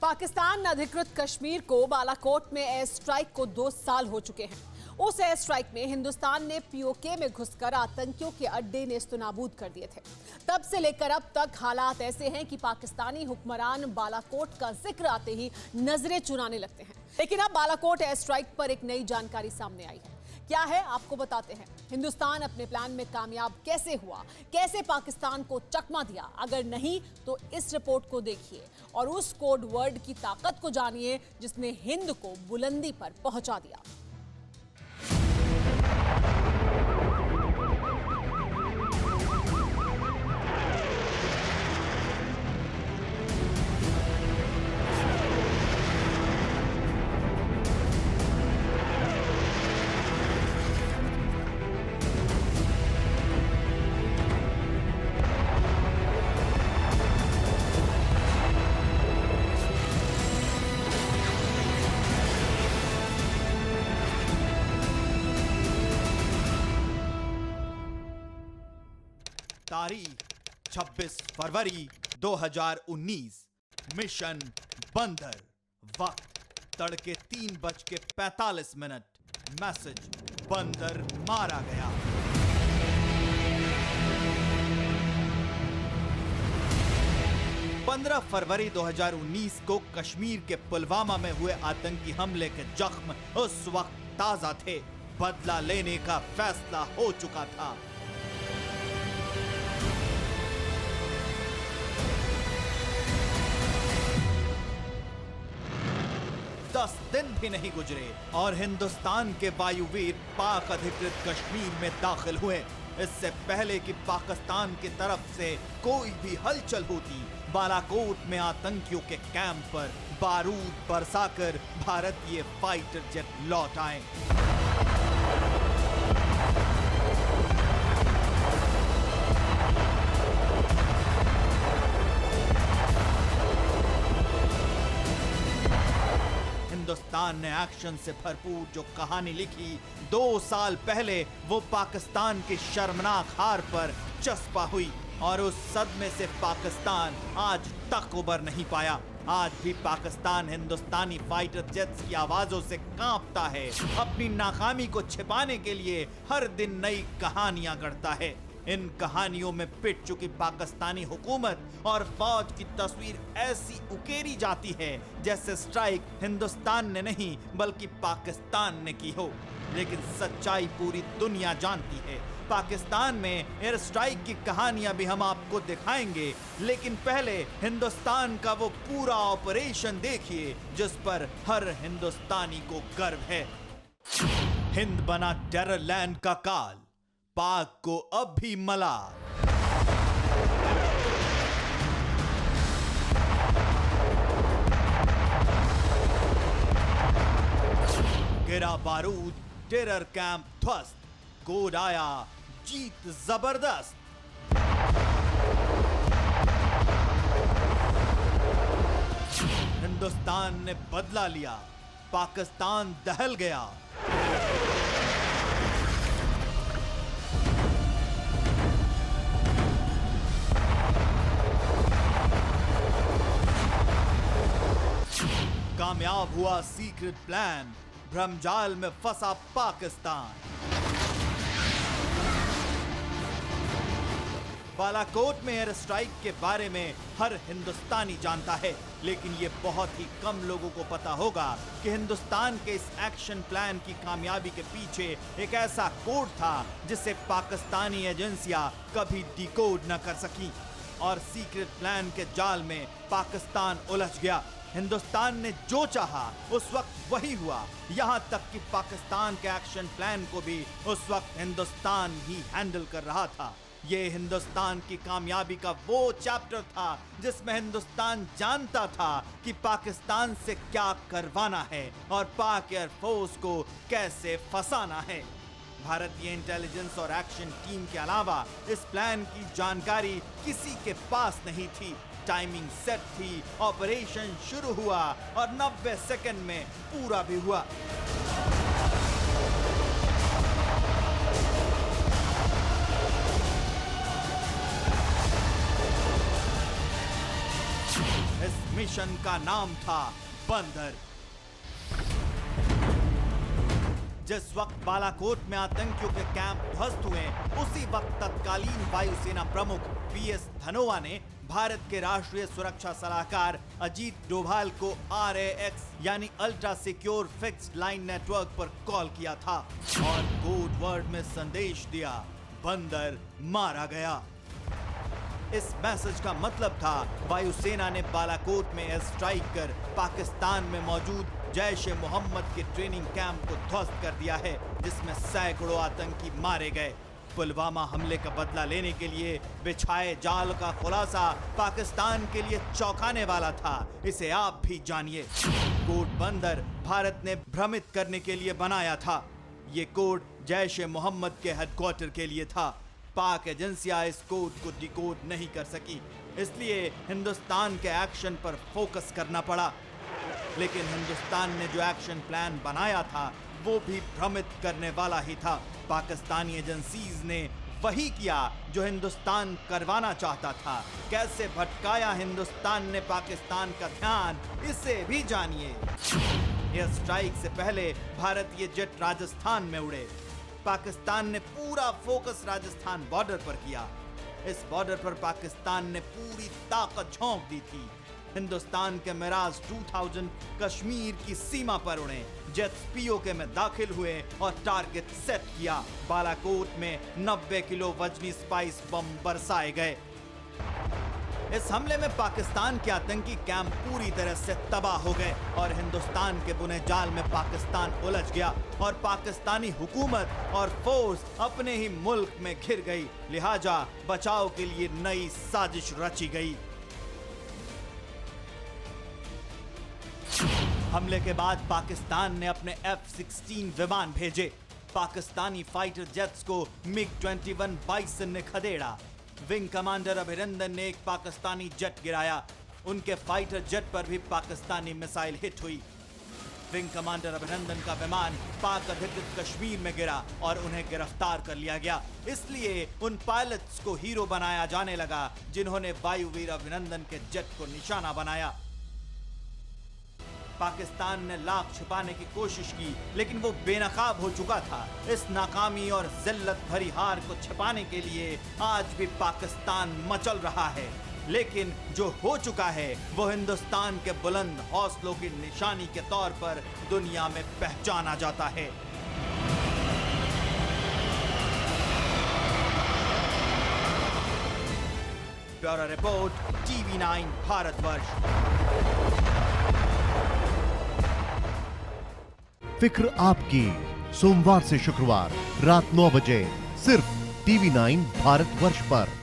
पाकिस्तान अधिकृत कश्मीर को बालाकोट में एयर स्ट्राइक को 2 साल हो चुके हैं। उस एयर स्ट्राइक में हिंदुस्तान ने पीओके में घुसकर आतंकियों के अड्डे नेस्तनाबूद कर दिए थे। तब से लेकर अब तक हालात ऐसे हैं कि पाकिस्तानी हुक्मरान बालाकोट का जिक्र आते ही नजरें चुराने लगते हैं। लेकिन अब बालाकोट एयर स्ट्राइक पर एक नई जानकारी सामने आई है। क्या है, आपको बताते हैं। हिंदुस्तान अपने प्लान में कामयाब कैसे हुआ, कैसे पाकिस्तान को चकमा दिया? अगर नहीं तो इस रिपोर्ट को देखिए और उस कोड वर्ड की ताकत को जानिए जिसने हिंद को बुलंदी पर पहुंचा दिया। तारीख 26 फरवरी 2019। मिशन बंदर। वक्त तड़के 3:45। मैसेज: बंदर मारा गया। पंद्रह फरवरी 2019 को कश्मीर के पुलवामा में हुए आतंकी हमले के जख्म उस वक्त ताजा थे। बदला लेने का फैसला हो चुका था। 10 दिन भी नहीं गुजरे और हिंदुस्तान के वायुवीर पाक अधिकृत कश्मीर में दाखिल हुए। इससे पहले कि पाकिस्तान की तरफ से कोई भी हलचल होती, बालाकोट में आतंकियों के कैंप पर बारूद बरसाकर भारतीय फाइटर जेट लौट आए। हिंदुस्तान ने एक्शन से भरपूर जो कहानी लिखी 2 साल पहले, वो पाकिस्तान की शर्मनाक हार पर चस्पा हुई और उस सदमे से पाकिस्तान आज तक उबर नहीं पाया। आज भी पाकिस्तान हिंदुस्तानी फाइटर जेट्स की आवाजों से कांपता है। अपनी नाकामी को छिपाने के लिए हर दिन नई कहानियां गढ़ता है। इन कहानियों में पिट चुकी पाकिस्तानी हुकूमत और फौज की तस्वीर ऐसी उकेरी जाती है जैसे स्ट्राइक हिंदुस्तान ने नहीं बल्कि पाकिस्तान ने की हो। लेकिन सच्चाई पूरी दुनिया जानती है। पाकिस्तान में एयर स्ट्राइक की कहानियां भी हम आपको दिखाएंगे, लेकिन पहले हिंदुस्तान का वो पूरा ऑपरेशन देखिए जिस पर हर हिंदुस्तानी को गर्व है। हिंद बना टेरर लैंड का काल, पाक को अब भी मलाल। गिरा बारूद, टेरर कैंप ध्वस्त, कोड आया जीत जबरदस्त। हिंदुस्तान ने बदला लिया, पाकिस्तान दहल गया। कामयाब हुआ सीक्रेट प्लान, भ्रमजाल में फंसा पाकिस्तान। बालाकोट में एयर स्ट्राइक के बारे में हर हिंदुस्तानी जानता है, लेकिन ये बहुत ही कम लोगों को पता होगा कि हिंदुस्तान के इस एक्शन प्लान की कामयाबी के पीछे एक ऐसा कोड था जिसे पाकिस्तानी एजेंसियां कभी डिकोड न कर सकी। और सीक्रेट प्लान के जाल में पाकिस्तान उलझ गया। हिंदुस्तान ने जो चाहा उस वक्त वही हुआ। यहां तक कि पाकिस्तान के एक्शन प्लान को भी उस वक्त हिंदुस्तान ही हैंडल कर रहा था। ये हिंदुस्तान की कामयाबी का वो चैप्टर था जिसमें हिंदुस्तान जानता था कि पाकिस्तान से क्या करवाना है और पाक एयरफोर्स को कैसे फंसाना है। भारतीय इंटेलिजेंस और एक्शन टीम के अलावा इस प्लान की जानकारी किसी के पास नहीं थी। टाइमिंग सेट थी, ऑपरेशन शुरू हुआ और 90 सेकंड में पूरा भी हुआ। इस मिशन का नाम था बंदर। जिस वक्त बालाकोट में आतंकियों के कैंप ध्वस्त हुए, उसी वक्त तत्कालीन वायुसेना प्रमुख PS धनोआ ने भारत के राष्ट्रीय सुरक्षा सलाहकार अजीत डोभाल को RAX यानी ultra secure fixed line network पर कॉल किया था और कोड वर्ड में संदेश दिया, बंदर मारा गया। इस मैसेज का मतलब था वायुसेना ने बालाकोट में एयर स्ट्राइक कर पाकिस्तान में मौजूद जैश ए मोहम्मद के ट्रेनिंग कैंप को ध्वस्त कर दिया है, जिसमें सैकड़ों आतंकी मारे गए। पुलवामा हमले का बदला लेने के लिए बिछाए जाल का खुलासा पाकिस्तान के लिए चौंकाने वाला था, इसे आप भी जानिए। कोड बंदर भारत ने भ्रमित करने के लिए बनाया था। ये कोड जैश ए मोहम्मद के हेडक्वार्टर के लिए था। पाक एजेंसियां इस कोड को डिकोड नहीं कर सकी, इसलिए हिंदुस्तान के एक्शन पर फोकस करना पड़ा। लेकिन हिंदुस्तान ने जो एक्शन प्लान बनाया था वो भी भ्रमित करने वाला ही था। पाकिस्तानी एजेंसीज ने वही किया जो हिंदुस्तान करवाना चाहता था। कैसे भटकाया हिंदुस्तान ने पाकिस्तान का ध्यान, इसे भी जानिए। एयर स्ट्राइक से पहले भारतीय जेट राजस्थान में उड़े। पाकिस्तान ने पूरा फोकस राजस्थान बॉर्डर पर किया। इस बॉर्डर पर पाकिस्तान ने पूरी ताकत झोंक दी थी। हिंदुस्तान के मिराज 2000 कश्मीर की सीमा पर उड़े, जेट्स POK में दाखिल हुए और टारगेट सेट किया। बालाकोट में 90 किलो वजनी स्पाइस बम बरसाए गए। इस हमले में पाकिस्तान के आतंकी कैंप पूरी तरह से तबाह हो गए और हिंदुस्तान के बुने जाल में पाकिस्तान उलझ गया और पाकिस्तानी हुकूमत और फोर्स अपने ही मुल्क में घिर गई। लिहाजा बचाव के लिए नई साजिश रची गई। हमले के बाद पाकिस्तान ने अपने F-16 विमान भेजे। पाकिस्तानी फाइटर जेट्स को MiG-21 बाइसन ने खदेड़ा। विंग कमांडर अभिनंदन ने एक पाकिस्तानी जेट गिराया। उनके फाइटर जेट पर भी पाकिस्तानी मिसाइल हिट हुई। विंग कमांडर अभिनंदन का विमान पाक अधिकृत कश्मीर में गिरा और उन्हें गिरफ्तार कर लिया गया। इसलिए उन पायलट्स को हीरो बनाया जाने लगा जिन्होंने वायुवीर अभिनंदन के जेट को निशाना बनाया। पाकिस्तान ने लाख छिपाने की कोशिश की, लेकिन वो बेनकाब हो चुका था। इस नाकामी और जिल्लत भरी हार को छिपाने के लिए आज भी पाकिस्तान मचल रहा है, लेकिन जो हो चुका है वो हिंदुस्तान के बुलंद हौसलों की निशानी के तौर पर दुनिया में पहचाना जाता है। Bureau report, TV9 Bharatvarsh. फिक्र आपकी, सोमवार से शुक्रवार रात 9 बजे सिर्फ TV9 भारतवर्ष पर।